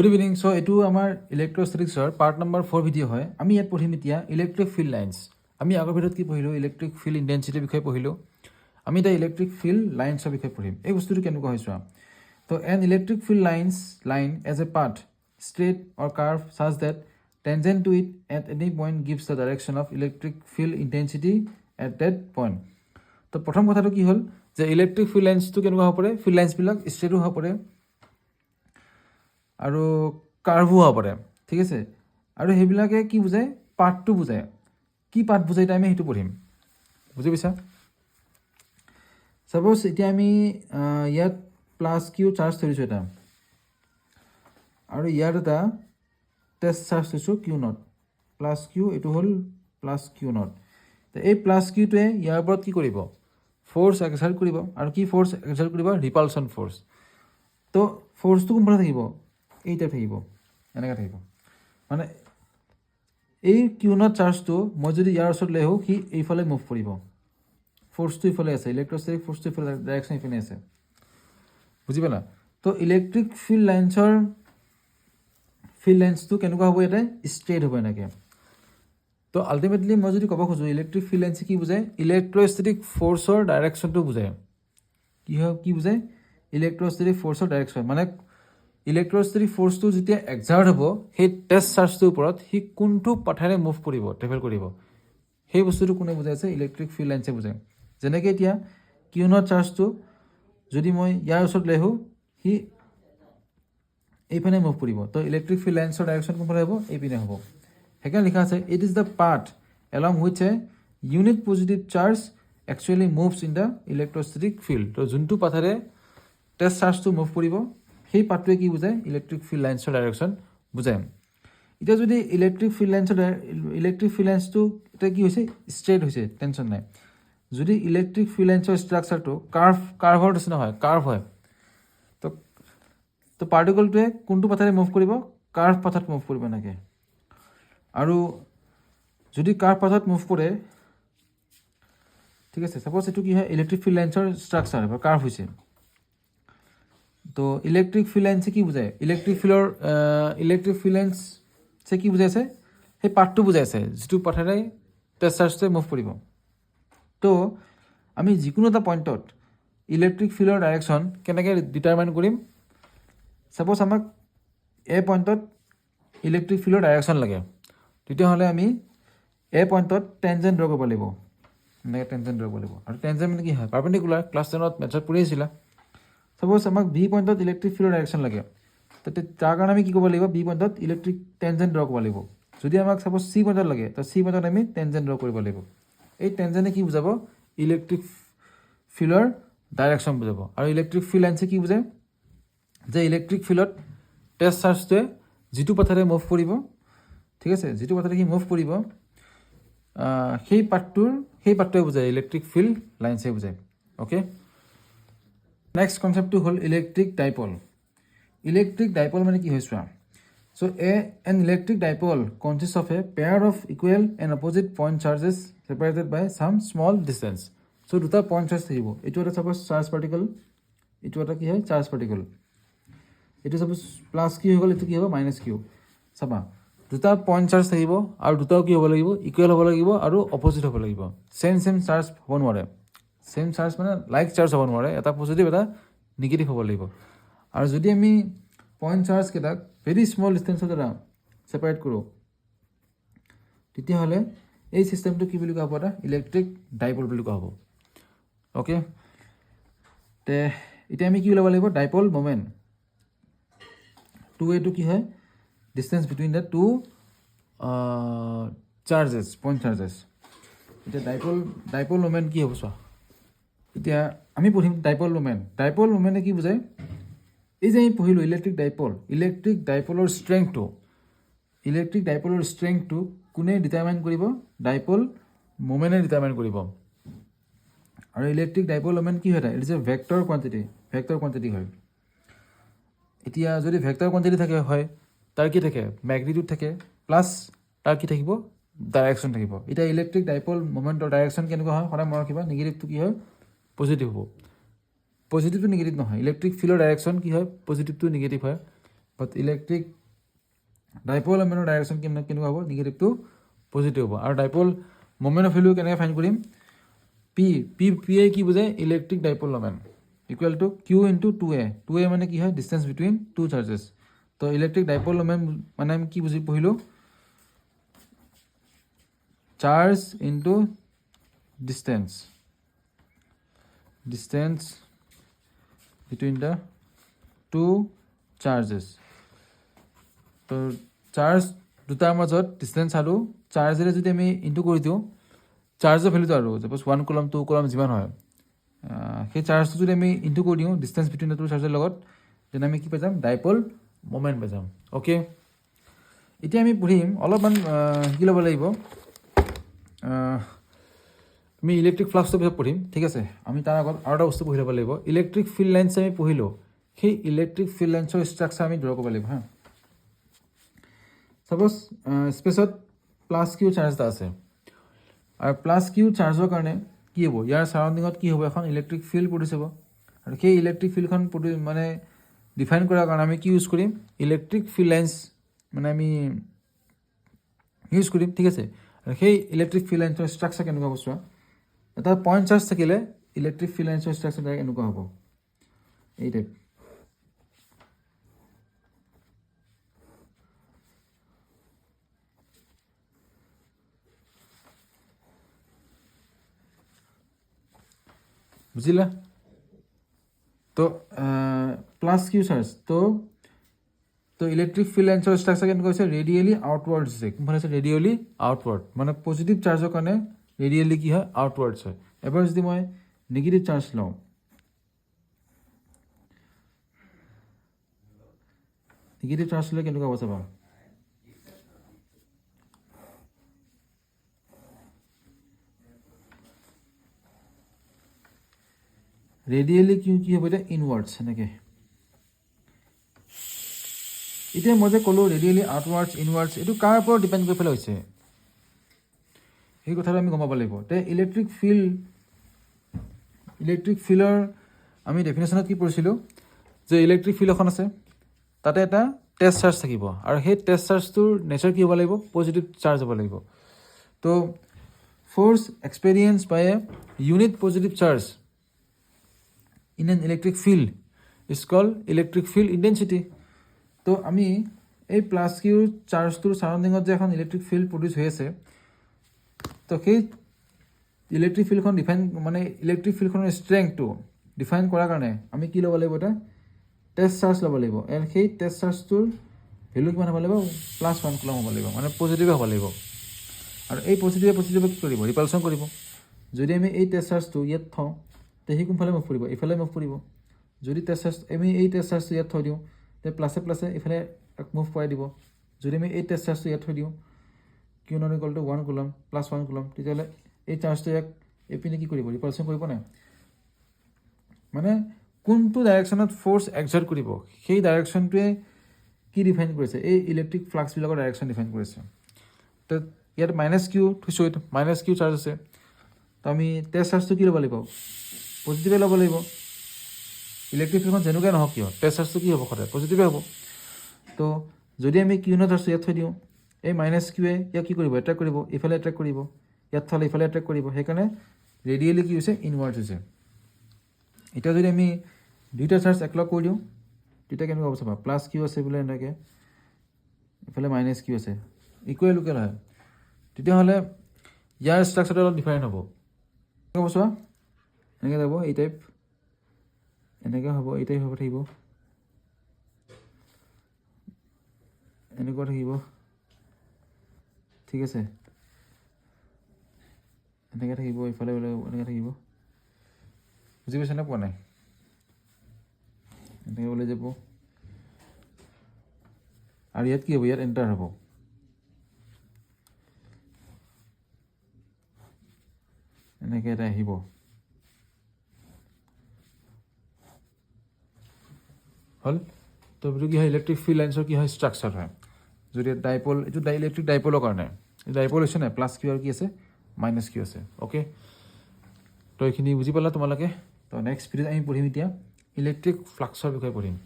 Good evening. চ' এইটো আমাৰ ইলেক্ট্ৰষ্টেটিক্সৰ part number 4 video' হয়। আমি ইয়াত পঢ়িম এতিয়া ইলেক্ট্ৰিক ফিল্ড লাইন্স। আমি আগৰ ভিডিঅ'ত কি পঢ়িলোঁ? ইলেক্ট্ৰিক ফিল্ড ইণ্টেনচিটিৰ বিষয়ে পঢ়িলোঁ। আমি এতিয়া ইলেক্ট্ৰিক ফিল্ড লাইন্সৰ বিষয়ে পঢ়িম। এই বস্তুটো কেনেকুৱা হৈ চোৱা। তো an electric field line as a path straight or curve such that tangent to it at any point gives the direction of electric field intensity at that point. তো প্ৰথম কথাটো কি হ'ল যে ইলেক্ট্ৰিক ফিল্ড লাইন্সটো কেনেকুৱা হ'ব পাৰে? ফিল্ড লাইন্সবিলাক ষ্ট্ৰেইটো হ'ব পাৰে আৰু কাৰ্ভো হ'ব পাৰে, ঠিক আছে। আৰু সেইবিলাকে কি বুজায়? পাথটো বুজায়। কি পাথ বুজায় এতিয়া আমি সেইটো পঢ়িম, বুজি পাইছা? ছাপ'জ এতিয়া আমি ইয়াত প্লাছ কিউ চাৰ্জ ধৰিছোঁ এটা, আৰু ইয়াত এটা টেষ্ট চাৰ্জ থৈছোঁ কিউ নট, প্লাছ কিউ, এইটো হ'ল প্লাছ কিউ নট। তো এই প্লাছ কিউটোৱে ইয়াৰ ওপৰত কি কৰিব? ফ'ৰ্চ এক্সাৰ্ট কৰিব। আৰু কি ফ'ৰ্চ এক্সাৰ্ট কৰিব? Repulsion force. তো ফ'ৰ্চটো কোনফালে থাকিব? এইটা থাকিব, এনেকৈ থাকিব। মানে এই কিউ নট চাৰ্জটো মই যদি ইয়াৰ ওচৰত লৈ আহোঁ, সি এইফালে মুভ কৰিব। ফ'ৰ্চটো ইফালে আছে, ইলেক্ট্ৰষ্টেটিক ফ'ৰ্চটো ইফালে, ডাইৰেকশ্যন ইফালে আছে, বুজি পালা? তো ইলেক্ট্ৰিক ফিল্ড লাইন্সটো কেনেকুৱা হ'ব? ইয়াতে ষ্ট্ৰেইট হ'ব এনেকৈ। তো আল্টিমেটলি মই যদি ক'ব খোজোঁ ইলেক্ট্ৰিক ফিল্ড লাইন্সে কি বুজায়? ইলেক্ট্ৰষ্টেটিক ফ'ৰ্চৰ ডাইৰেকশ্যনটো বুজায়। কি বুজায়? ইলেক্ট্ৰষ্টেটিক ফ'ৰ্চৰ ডাইৰেকশ্যন, মানে ইলেক্ট্ৰষ্টেটিক ফ'ৰ্চটো যেতিয়া এক্সাৰ্ট হ'ব সেই টেষ্ট চাৰ্জটোৰ ওপৰত, সি কোনটো পাথেৰে মুভ কৰিব, ট্ৰেভেল কৰিব, সেই বস্তুটো কোনে বুজাইছে? ইলেক্ট্ৰিক ফিল্ড লাইন্সে বুজায়। যেনেকৈ এতিয়া কিউ নট চাৰ্জটো যদি মই ইয়াৰ ওচৰত লৈ আহোঁ, সি এইপিনে মুভ কৰিব। তো ইলেক্ট্ৰিক ফিল্ড লাইন্সৰ ডাইৰেকশ্যন কোনফালে হ'ব? এইপিনে হ'ব। সেইকাৰণে লিখা আছে it is the path along which a unit positive charge actually moves in the electrostatic field. তো যোনটো পাথেৰে টেষ্ট চাৰ্জটো মুভ কৰিব, সেই পাথটোৱে কি বুজায়? ইলেক্ট্ৰিক ফিল্ড লাইন্সৰ ডাইৰেকশ্যন বুজায়। এতিয়া যদি ইলেক্ট্ৰিক ফিল্ড লাইন্সটো এতিয়া কি হৈছে? ষ্ট্ৰেইট হৈছে, টেনশ্যন নাই। যদি ইলেক্ট্ৰিক ফিল্ড লাইন্সৰ ষ্ট্ৰাকচাৰটো কাৰ্ভৰ নিচিনা হয়, কাৰ্ভ হয়, তো পাৰ্টিকলটোৱে কোনটো পাথেৰে মুভ কৰিব? কাৰ্ভ পাথত মুভ কৰিব এনেকৈ। আৰু যদি কাৰ্ভ পাথত মুভ কৰে, ঠিক আছে, ছাপ'জ এইটো কি হয়? ইলেক্ট্ৰিক ফিল্ড লাইন্সৰ ষ্ট্ৰাকচাৰ বা কাৰ্ভ হৈছে। তো ইলেক্ট্ৰিক ফিল্ড লাইন্সে কি বুজায়? ইলেক্ট্ৰিক ফিল্ড লাইন্সে কি বুজাইছে? সেই পাথটো বুজাইছে যিটো পাথেৰে টেষ্ট চাৰ্জটোৱে মুভ কৰিব। তো আমি যিকোনো এটা পইণ্টত ইলেক্ট্ৰিক ফিল্ডৰ ডাইৰেকশ্যন কেনেকৈ ডিটাৰমাইন কৰিম? ছাপ'জ আমাক এ পইণ্টত ইলেক্ট্ৰিক ফিল্ডৰ ডাইৰেকশ্যন লাগে, তেতিয়াহ'লে আমি এ পইণ্টত টেনজেণ্ট ড্ৰ কৰিব লাগিব, এনেকৈ টেনজেণ্ট ড্ৰ কৰিব লাগিব। আৰু টেনজেণ্ট মানে কি হয়? পাৰ্পেণ্ডিকুলাৰ। ক্লাছ 10ত মেথছত পঢ়িছিলা। ছাপ'জ আমাক বি পইণ্টত ইলেক্ট্ৰিক ফিল্ডৰ ডাইৰেকশ্যন লাগে, তাৰ কাৰণে আমি কি কৰিব লাগিব? বি পইণ্টত ইলেক্ট্ৰিক টেনজেণ্ট ড্ৰ কৰিব লাগিব। যদি আমাক ছাপ'জ চি পইণ্টত লাগে, তো চি পইণ্টত আমি টেনজেণ্ট ড্ৰ কৰিব লাগিব। এই টেনজেণ্টে কি বুজাব? ইলেক্ট্ৰিক ফিল্ডৰ ডাইৰেকশ্যন বুজাব। আৰু ইলেক্ট্ৰিক ফিল্ড লাইন্সে কি বুজায়? যে ইলেক্ট্ৰিক ফিল্ডত টেষ্ট চাৰ্জটোৱে যিটো পাথেৰে মুভ কৰিব, ঠিক আছে, যিটো পাথেৰে সি মুভ কৰিব, সেই পাথটোৱে বুজায়, ইলেক্ট্ৰিক ফিল্ড লাইন্সে বুজায়। অ'কে, নেক্সট কনচেপ্টটো হ'ল ইলেক্ট্ৰিক ডাইপল। ইলেক্ট্ৰিক ডাইপল মানে কি হয় চোৱা। So' an electric dipole consist of a pair of equal and opposite point charges separated by some small distance. So' দুটা পইণ্ট চাৰ্জ থাকিব। এইটো এটা ছাপ'জ চাৰ্জ পাৰ্টিকল, এইটো এটা কি হয়? Charge particle. এইটো ছাপ'জ প্লাছ কিউ হৈ গ'ল, এইটো কি হ'ব? Minus Q. চাবা, দুটা পইণ্ট চাৰ্জ থাকিব আৰু দুটাও কি হ'ব লাগিব? ইকুৱেল হ'ব লাগিব আৰু অপজিট হ'ব লাগিব। ছেম চাৰ্জ হ'ব নোৱাৰে। ছেম চাৰ্জ মানে লাইক চাৰ্জ হ'ব নোৱাৰে। এটা পজিটিভ, এটা নিগেটিভ হ'ব লাগিব। আৰু যদি আমি পইণ্ট চাৰ্জকেইটাক ভেৰি স্মল ডিষ্টেঞ্চৰ দ্বাৰা ছেপাৰেট কৰোঁ, তেতিয়াহ'লে এই ছিষ্টেমটো কি বুলি কোৱা হ'ব? এটা ইলেক্ট্ৰিক ডাইপল বুলি কোৱা হ'ব। অ'কে, তে এতিয়া আমি কি ওলাব লাগিব? Dipole moment. 2a কি হয়? Distance between the two charges, point charges. এতিয়া ডাইপল মমেণ্ট কি হ'ব চোৱা। এতিয়া আমি পঢ়িম ডাইপল মমেণ্ট। ডাইপল মমেণ্টে কি বুজায়? এই যে আমি পঢ়িলোঁ ইলেক্ট্ৰিক ডাইপলৰ ষ্ট্ৰেংথটো কোনে ডিটাৰমাইন কৰিব? ডাইপল মমেণ্টে ডিটাৰমাইন কৰিব। আৰু ইলেক্ট্ৰিক ডাইপল মমেণ্ট কি হয়? It is a vector quantity হয়। এতিয়া যদি ভেক্টৰ কোৱান্টিটি হয়, তাৰ কি থাকে? মেগনিটিউড থাকে, প্লাছ তাৰ কি থাকিব? ডাইৰেকশ্যন থাকিব। এতিয়া ইলেক্ট্ৰিক ডাইপল মমেণ্টৰ ডাইৰেকশ্যন কেনেকুৱা হয়? সদায় মনত ৰাখিবা, নিগেটিভটো কি হয়? পজিটিভ হ'ব। পজিটিভটো নিগেটিভ নহয়। ইলেক্ট্ৰিক ফিল্ডৰ ডাইৰেকশ্যন কি হয়? পজিটিভটো নিগেটিভ হয়। বাট ইলেক্ট্ৰিক ডাইপল মমেণ্টৰ ডাইৰেকশ্যন কেনেকুৱা হ'ব নিগেটিভ টু পজিটিভ হ'ব আৰু ডাইপল মমেণ্ট অফ ভেলু কেনেকৈ ফাইণ্ড কৰিম পি এ কি বুজায় electric dipole moment equal to Q into 2a মানে কি হয় ডিষ্টেঞ্চ বিটুইন টু চাৰ্জেছ তো ইলেক্ট্ৰিক ডাইপল মমেণ্ট মানে আমি কি বুজি পঢ়িলোঁ charge into distance between the two charges তো চাৰ্জ দুটাৰ মাজত ডিষ্টেঞ্চ আৰু চাৰ্জেৰে যদি আমি ইনটু কৰি দিওঁ চাৰ্জৰ ভেলুটো আৰু ছাপ'জ 1 কুলম 2 কুলম যিমান হয় সেই চাৰ্জটো যদি আমি ইনটু কৰি দিওঁ ডিষ্টেঞ্চ বিটুইন দ্য টু চাৰ্জৰ লগত তেনে আমি কি পাই যাম ডাইপল মমেণ্ট পাই যাম অ'কে এতিয়া আমি পঢ়িম অলপমান শিকি ল'ব লাগিব আমি ইলেক্ট্ৰিক ফ্লাক্সৰ পিছত পঢ়িম ঠিক আছে আমি তাৰ আগত আৰু এটা বস্তু পঢ়ি ল'ব লাগিব ইলেক্ট্ৰিক ফিল্ড লাইনছ আমি পঢ়িলোঁ সেই ইলেক্ট্ৰিক ফিল্ড লাইনছৰ ষ্ট্ৰাকচাৰ আমি ড্ৰ কৰিব লাগিব হা ছাপ'জ স্পেচত প্লাছ কিউ চাৰ্জ এটা আছে আৰু প্লাছ কিউ চাৰ্জৰ কাৰণে কি হ'ব ইয়াৰ ছাৰাউণ্ডিঙত কি হ'ব এখন ইলেক্ট্ৰিক ফিল্ড প্ৰডিউচ হ'ব আৰু সেই ইলেক্ট্ৰিক ফিল্ডখন মানে ডিফাইন কৰাৰ কাৰণে আমি কি ইউজ কৰিম ইলেক্ট্ৰিক ফিল্ড লাইন্স মানে আমি ইউজ কৰিম ঠিক আছে আৰু সেই ইলেক্ট্ৰিক ফিল্ড লাইন্সৰ ষ্ট্ৰাকচাৰ কেনেকুৱা হ'ব চোৱা এটা পইণ্ট চাৰ্জ থাকিলে ইলেক্ট্ৰিক ফিল্ড লাইন্সৰ ষ্ট্ৰাকচাৰ ডাইৰেক্ট এনেকুৱা হ'ব এই টাইপ বুজিলা তো প্লাছ কিউ চাৰ্জ তো ইলেক্ট্ৰিক ফিল্ড লাইন্সৰ ষ্ট্ৰাকচাৰ কেনেকুৱা হৈছে ৰেডিয়েলি আউটৱাৰ্ডছ হৈছে কোনফালে আছে ৰেডিয়েলি আউটৱাৰ্ড মানে পজিটিভ চাৰ্জৰ কাৰণে ৰেডিয়েলি কি হয় আউটৱাৰ্ডছ হয় এবাৰ যদি মই নিগেটিভ চাৰ্জ লওঁ নিগেটিভ চাৰ্জ ল'লে কেনেকুৱা হ'ব চাবা ৰেডিয়েলি কি হ'ব এতিয়া ইনৱাৰ্ডছ এনেকৈ এতিয়া মই যে ক'লোঁ ৰেডিয়েলি আউটৱাৰ্ডছ ইনৱাৰ্ডছ এইটো কাৰ ওপৰত ডিপেণ্ড কৰি পেলাই হৈছে সেই কথাটো আমি গম পাব লাগিব তে ইলেক্ট্ৰিক ফিল্ডৰ আমি ডেফিনেশ্যনত কি পঢ়িছিলোঁ যে ইলেক্ট্ৰিক ফিল্ড এখন আছে তাতে এটা টেষ্ট চাৰ্জ থাকিব আৰু সেই টেষ্ট চাৰ্জটোৰ নেচাৰ কি হ'ব লাগিব পজিটিভ চাৰ্জ হ'ব লাগিব তো force experience by a unit positive charge in an electric field is called electric field intensity তো আমি এই প্লাছ কিউৰ চাৰ্জটোৰ ছাৰাউণ্ডিঙত যে এখন ইলেক্ট্ৰিক ফিল্ড প্ৰডিউচ হৈ আছে তো সেই ইলেক্ট্ৰিক ফিল্ডখন মানে ইলেক্ট্ৰিক ফিল্ডখনৰ ষ্ট্ৰেংথটো ডিফাইন কৰাৰ কাৰণে আমি কি ল'ব লাগিব এটা টেষ্ট চাৰ্জ ল'ব লাগিব আৰু সেই টেষ্ট চাৰ্জটোৰ ভেলু কিমান হ'ব লাগিব +1 কুলম হ'ব লাগিব মানে পজিটিভে হ'ব লাগিব আৰু এই পজিটিভে কি কৰিব ৰিপালচন কৰিব যদি আমি এই টেষ্ট চাৰ্জটো ইয়াত থওঁ তে সি কোনফালে মুভ কৰিব এইফালে মুভ কৰিব যদি টেষ্ট চাৰ্জ আমি এই টেষ্ট চাৰ্জটো ইয়াত থৈ দিওঁ তে প্লাছে এইফালে মুভ কৰাই দিব যদি আমি এই টেষ্ট চাৰ্জটো ইয়াত থৈ দিওঁ Q not equal to 1 coulomb +1 coulomb তেতিয়াহ'লে এই চাৰ্জটো ইয়াক এইপিনে কি কৰিব ৰিপালচন কৰিব নাই মানে কোনটো ডাইৰেকশ্যনত ফ'ৰ্চ এক্সাৰ্ট কৰিব সেই ডাইৰেকশ্যনটোৱে কি ডিফাইন কৰিছে এই ইলেক্ট্ৰিক ফ্লাক্সবিলাকৰ ডাইৰেকশ্যন ডিফাইন কৰিছে তো ইয়াত -q থৈছোঁ এইটো -q চাৰ্জ আছে তো আমি টেষ্ট চাৰ্জটো কি ল'ব লাগিব পজিটিভে ল'ব লাগিব ইলেক্ট্ৰিক ফিল্ডখন যেনেকুৱাই নহওক কিয় টেষ্ট চাৰ্জটো কি হ'ব সদায় পজিটিভে হ'ব তো যদি আমি কিউ নট চাৰ্জটো ইয়াত থৈ দিওঁ এই -qয়ে ইয়াক কি কৰিব এট্ৰেক্ট কৰিব ইফালে এট্ৰেক্ট কৰিব ইয়াত থ'লে ইফালে এট্ৰেক্ট কৰিব সেইকাৰণে ৰেডিয়েলি কি হৈছে ইনৱাৰ্ডছ হৈছে এতিয়া যদি আমি দুইটা চাৰ্জ একলগ কৰি দিওঁ তেতিয়া কেনেকুৱা হ'ব চাবা +q আছে বোলে এনেকৈ ইফালে -q আছে ইকুৱেল হয় তেতিয়াহ'লে ইয়াৰ ষ্ট্ৰাকচাৰটো অলপ ডিফাৰেণ্ট হ'ব হ'ব চোৱা এনেকৈ যাব এই টাইপ এনেকৈ হ'ব এই টাইপ হ'ব থাকিব এনেকুৱা থাকিব ঠিক আছে এনেকৈ থাকিব ইফালে এনেকৈ থাকিব বুজি পাইছে নে পোৱা নাই এনেকৈ ওলাই যাব আৰু ইয়াত কি হ'ব ইয়াত এণ্টাৰ হ'ব এনেকৈ এটা আহিব হ'ল তো এইটো কি হয় ইলেক্ট্ৰিক ফিল্ড লাইন্সৰ কি হয় ষ্ট্ৰাকচাৰ হয় যদি ডাইপল এইটো ইলেক্ট্ৰিক ডাইপলৰ কাৰণে ডাইপল হৈছে নাই +q আৰু কি আছে -q আছে অ'কে তো এইখিনি বুজি পালা তোমালোকে তো নেক্সট ভিডিঅ'ত আমি পঢ়িম এতিয়া ইলেক্ট্ৰিক ফ্লাক্সৰ বিষয়ে পঢ়িম